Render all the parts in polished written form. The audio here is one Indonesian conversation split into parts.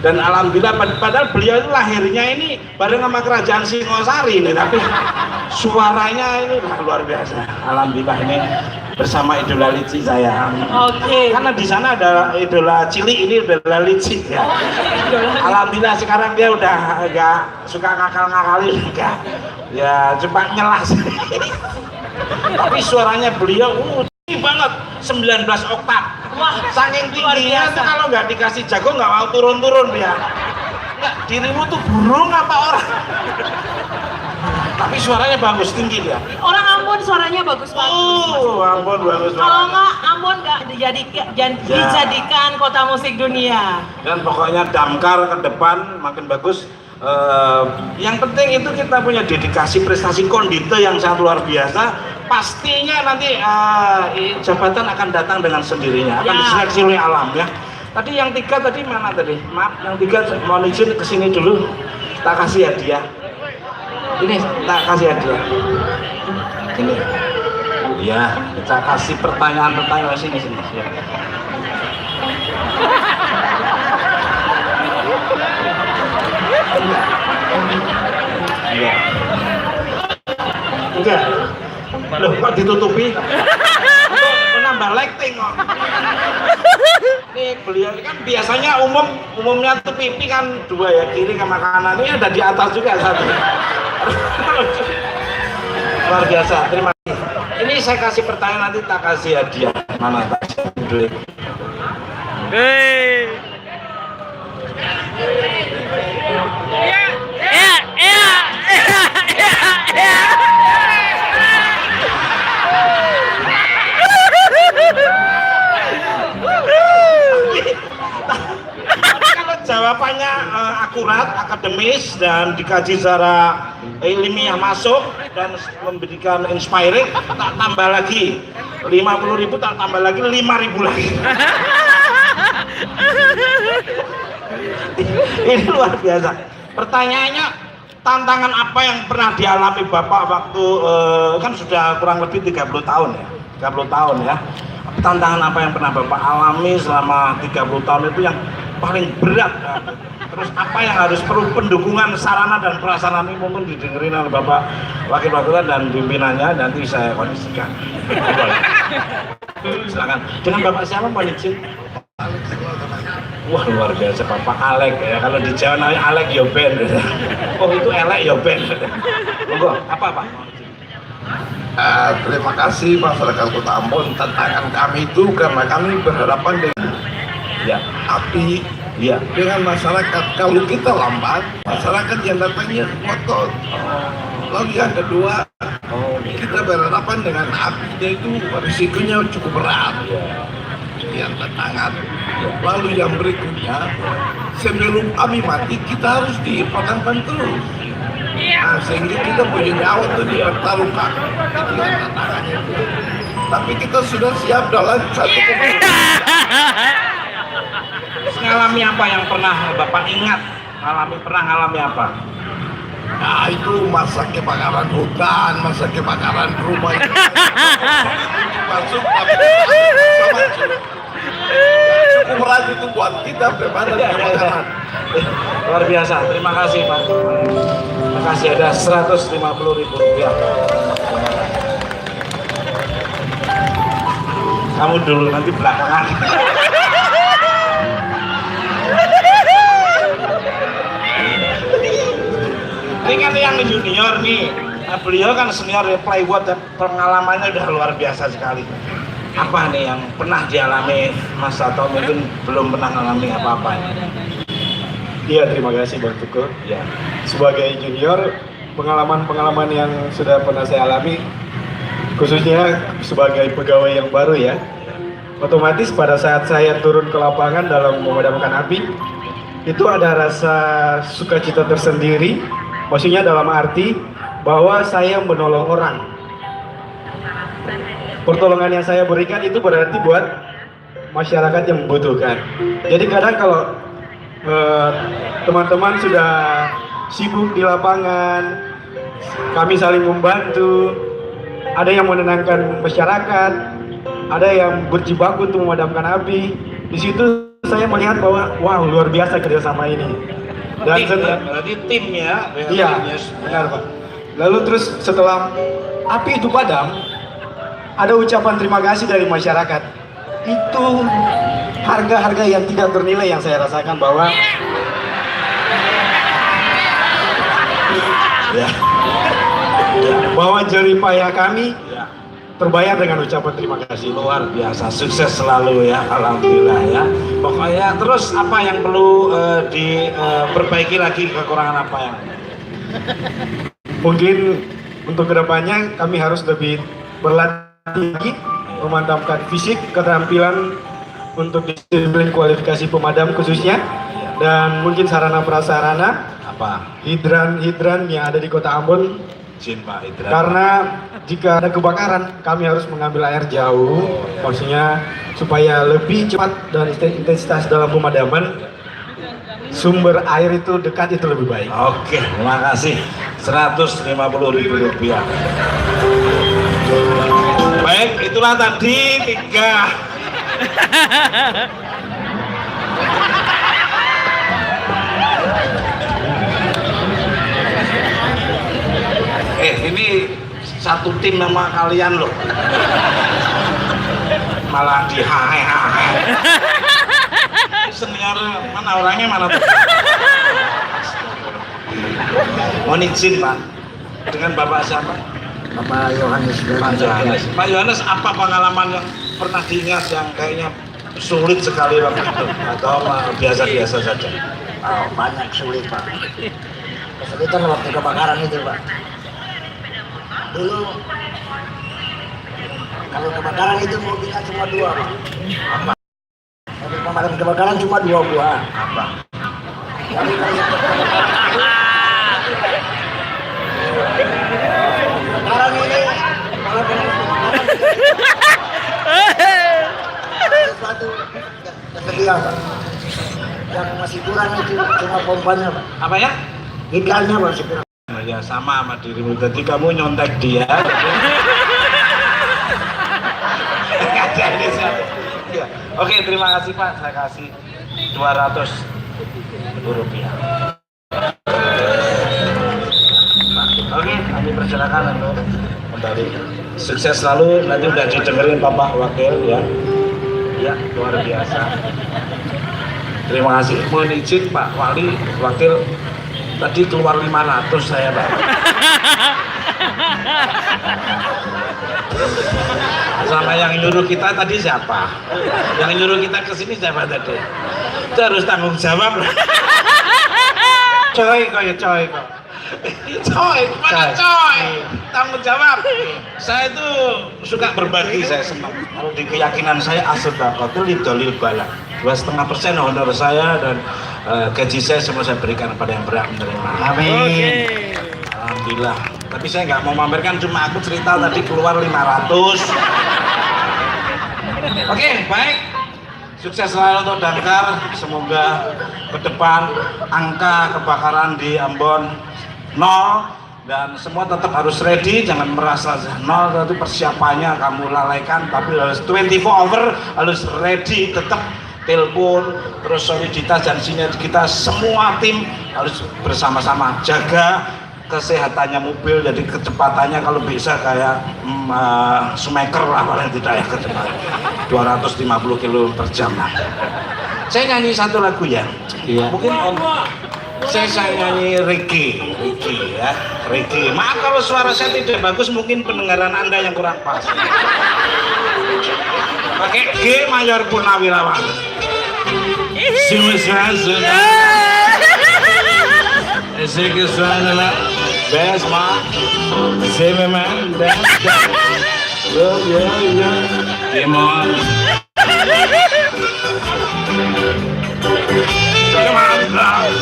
dan alhamdulillah padahal beliau itu lahirnya ini bareng sama kerajaan Singosari ini, tapi suaranya ini luar biasa. Alhamdulillah ini bersama idola Lici saya. Oke. Karena di sana ada idola Cili, ini idola Lici ya. Alhamdulillah sekarang dia udah agak suka ngakal-ngakalin enggak. Ya cuma nyelas. Tapi suaranya beliau tinggi banget, 19 oktav. Wah, saking tingginya tuh kalau nggak dikasih jago nggak mau turun-turun dia. Nggak, dirimu tuh burung apa orang? Tapi suaranya bagus, tinggi dia. Orang Ambon suaranya bagus-bagus. Ambon bagus banget. Kalau nggak Ambon nggak dijadikan kota musik dunia. Dan pokoknya Damkar ke depan makin bagus. Yang penting itu kita punya dedikasi prestasi kondite yang sangat luar biasa. Pastinya nanti jabatan akan datang dengan sendirinya, akan diseleksi oleh alam ya. Tadi yang 3 tadi mana tadi? Maaf, yang 3 mohon izin kesini dulu. Tak kasih hadiah. Ini tak kasih hadiah. Ini. Ya, kita kasih pertanyaan-pertanyaan sini. Ya. Enggak. Enggak. Loh, kok ditutupi? Menambah lighting kok. Nih beliau kan biasanya umumnya tuh pipi kan 2 ya, kiri sama kanan, ini ada di atas juga 1. Luar biasa, terima kasih. Ini saya kasih pertanyaan, nanti tak kasih hadiah. Mana tak kasih duit. Kalau jawabannya akurat, akademis dan dikaji secara ilmiah masuk dan memberikan inspiring, tak tambah lagi 50.000, tak tambah lagi 5.000 lagi. Ini luar biasa. Pertanyaannya, tantangan apa yang pernah dialami Bapak waktu kan sudah kurang lebih 30 tahun ya, 30 tahun ya. Tantangan apa yang pernah Bapak alami selama 30 tahun itu yang paling berat ya? Terus apa yang harus perlu pendukungan sarana dan prasarana ini mungkin didengerin oleh Bapak Wakil Wakil dan pimpinannya, nanti saya kondisikan. Silakan. Dengan Bapak siapa Pak izin? Wah luar biasa Bapak Alek ya, kalau di Jawa namanya Alek ya ben. Oh itu elek ya ben. Monggo, apa Pak? Terima kasih masyarakat Kota Ambon. Tantangan kami itu karena kami berhadapan dengan api, dengan masyarakat. Kalau kita lambat, masyarakat yang datangnya ngotot. Lalu yang kedua, kita berhadapan dengan apinya itu risikonya cukup berat. Yang tantangan. Lalu yang berikutnya, sebelum api mati kita harus dipadamkan terus. Nah, sehingga kita punya nyawa itu dipertaruhkan. Itu yang tantangannya. Tapi kita sudah siap dalam satu keputusan. Mengalami apa yang pernah Bapak ingat? Pernah ngalami apa? Nah itu masa kebakaran hutan, masa kebakaran rumah itu masuk cukup berat itu buat kita pemadam kebakaran. Luar biasa, terima kasih Pak. Terima kasih, ada 150.000 rupiah. Kamu dulu, nanti belakangan. Ini kan yang junior nih, beliau kan senior ya, playboy dan pengalamannya udah luar biasa sekali. Apa nih yang pernah dialami Mas atau mungkin belum pernah mengalami apa-apa? Iya, terima kasih Bang Tuko. Ya. Sebagai junior, pengalaman-pengalaman yang sudah pernah saya alami, khususnya sebagai pegawai yang baru ya, otomatis pada saat saya turun ke lapangan dalam memadamkan api, itu ada rasa sukacita tersendiri. Maksudnya dalam arti bahwa saya menolong orang. Pertolongan yang saya berikan itu berarti buat masyarakat yang membutuhkan. Jadi kadang kalau teman-teman sudah sibuk di lapangan, kami saling membantu. Ada yang menenangkan masyarakat, ada yang berjibaku untuk memadamkan api. Di situ saya melihat bahwa wow, luar biasa kerjasama ini. Dan berarti tim ya. iya, benar Pak. Lalu terus setelah api itu padam, ada ucapan terima kasih dari masyarakat. Itu harga-harga yang tidak ternilai yang saya rasakan bahwa Ya. bahwa jerih payah kami Ya. terbayar dengan ucapan terima kasih. Luar biasa, sukses selalu ya, alhamdulillah ya. Pokoknya terus apa yang perlu diperbaiki lagi, kekurangan apa yang? Mungkin untuk kedepannya kami harus lebih berlatih lagi, memantapkan fisik, keterampilan untuk disiplin kualifikasi pemadam khususnya, dan mungkin sarana prasarana, Apa? hidran yang ada di Kota Ambon. Izin Pak Idra. Karena jika ada kebakaran, kami harus mengambil air jauh, maksudnya supaya lebih cepat dan intensitas dalam pemadaman, sumber air itu dekat itu lebih baik. Oke, terima kasih. 150.000 rupiah. Baik, itulah tadi 3. Ini satu tim sama kalian loh. Malah dihahe-hahe. Senior mana orangnya, mana tuh? Mohon izin Pak, dengan Bapak siapa? Bapak Yohanes. Pak Yohanes, apa pengalaman yang pernah diingat yang kayaknya sulit sekali waktu itu, atau biasa-biasa saja? Oh, banyak sulit Pak. Kesulitan waktu kebakaran itu Pak. Dulu kalau kebakaran itu mobilnya cuma 2 Pak. Apa? Mobil pemadam kebakaran cuma 2 buah. Apa? Tapi kalau yang kebakaran ini kalau dengan kebakaran sesuatu kesedihan Pak. Yang masih kurang itu cuma pompanya Pak. Apa ya? Hidrannya masih kurang. Ya sama dirimu, jadi kamu nyontek dia. Ya. Oke, terima kasih Pak, saya kasih 200.000 rupiah. Oke, kami persilakan untuk kembali. Sukses selalu, nanti udah didengerin Bapak Wakil ya. Ya, luar biasa. Terima kasih. Mohon izin Pak Wali, Wakil, tadi keluar 500 saya Pak. Sama yang nyuruh kita tadi siapa? Yang nyuruh kita ke sini siapa tadi? Itu harus tanggung jawab. Coy kok. Coy, mana coy? Tanggung jawab. Saya itu suka berbagi, saya senang. Kalau di keyakinan saya as-sadaqatu lidolil bala. 2,5% honor saya dan gaji saya semua saya berikan kepada yang berhak menerima. Amin. Alhamdulillah. Tapi saya nggak mau mamerkan, cuma aku cerita tadi keluar 500. Oke, baik. Sukses selalu untuk Damkar. Semoga ke depan angka kebakaran di Ambon 0 dan semua tetap harus ready. Jangan merasa 0 itu persiapannya kamu lalaikan, tapi harus 24 hour, harus ready, tetap telepon, terus soliditas dan sinergitas semua tim harus bersama-sama jaga kesehatannya mobil, jadi kecepatannya kalau bisa kayak Schumacher lah paling tidak ya, kecepatan 250 km per jam lah. Saya nyanyi satu lagu ya, mungkin saya nyanyi reggae ya, reggae. Maaf kalau suara saya tidak bagus, mungkin pendengaran Anda yang kurang pas. Pakai G mayor Purnawirawan. Best man, save man, dance, come on. Come on, love.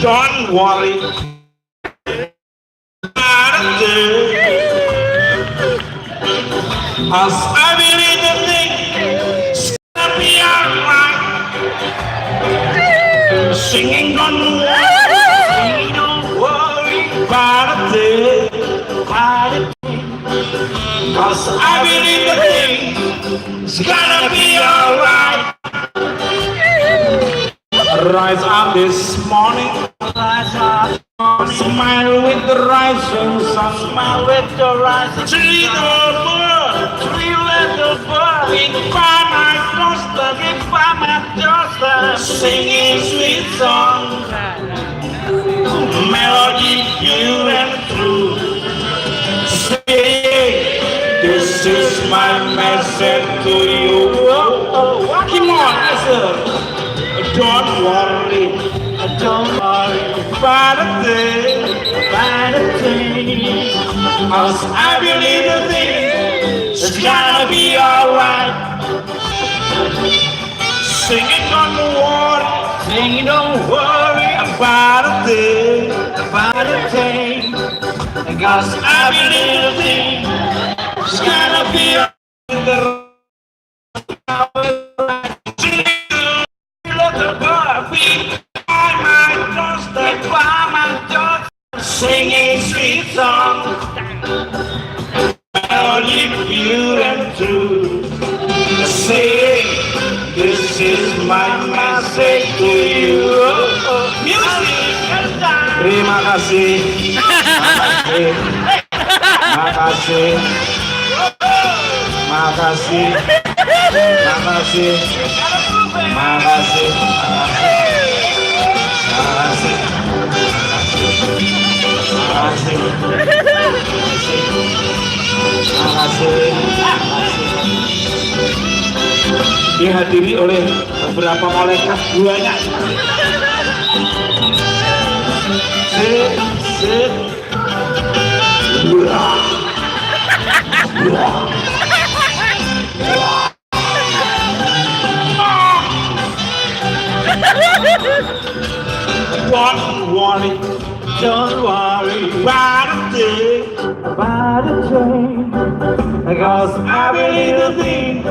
Don't worry. As I believe the thing, stop me out, singing don't worry about a thing, cause I believe the thing is gonna be alright. Rise up this morning, smile with the rising sun, smile with the rising sun. Three little birds, big by my doorstep, big by my doorstep, singing sweet songs, melody pure and true. Say, this is my message to you. Come on, listen. Don't worry about a thing, cause I believe the thing is gonna be alright. Sing it, don't worry about a thing, cause I believe the thing is gonna be alright. Singing sweet song, melody pure and true. Say, this is my message to you. Music. Terima kasih. Makasih. Makasih. Makasih. Makasih. Makasih. Dihadiri oleh beberapa malaikat buahnya. Don't worry about a thing, because I believe the thing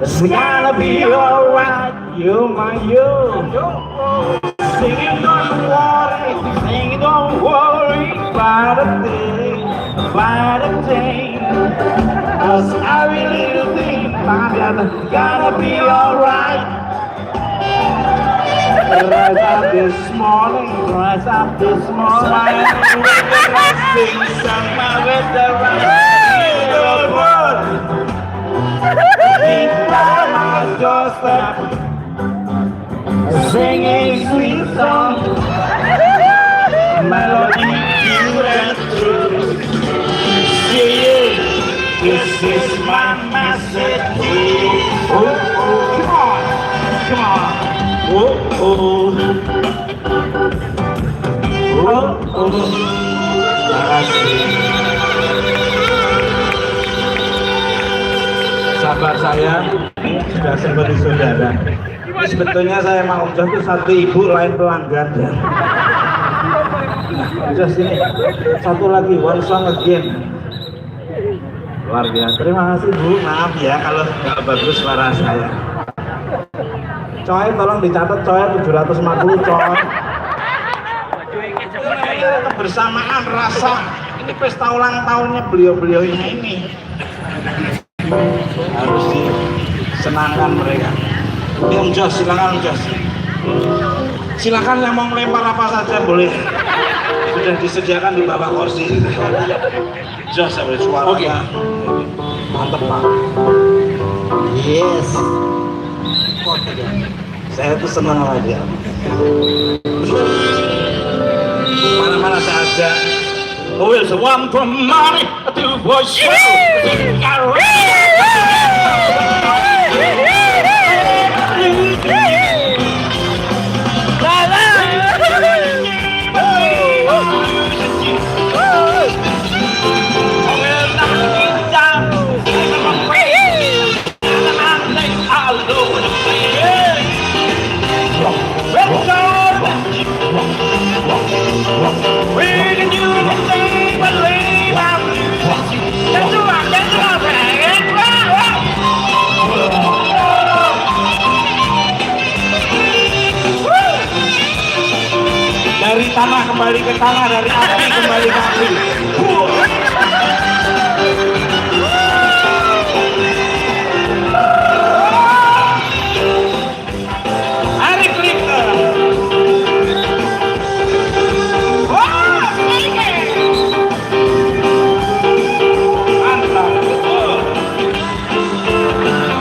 is gonna be alright. You, my you, singing don't worry about a thing, cause I believe the thing is gonna be alright. Rise up this morning, sing summer with the rising world. Keep by my doorstep, singing sweet song, melody pure and true. See, this is my message to you. Oh, come on. Oh, sahabat saya sudah seperti saudara. Sebetulnya saya mau Om Jos itu satu ibu lain pelanggan ya. Jos ini satu lagi one song again. Luar biasa. Terima kasih Bu. Maaf ya kalau nggak bagus suara saya. Coy, tolong dicatat coy, 750 coy. Kebersamaan rasa, ini pesta ulang tahunnya beliau-beliau ini harus disenangkan mereka. Om Jos, silakan Om Jos. Silakan yang mau melempar apa saja boleh. Sudah disediakan di bawah kursi. Jos, sampai suaranya. Mantap Pak. Yes. Saya tuh senang sama dia. Mana-mana saya ajak. Oh, it's one from money to push you. Dari tanah kembali ke tanah, dari api kembali ke api.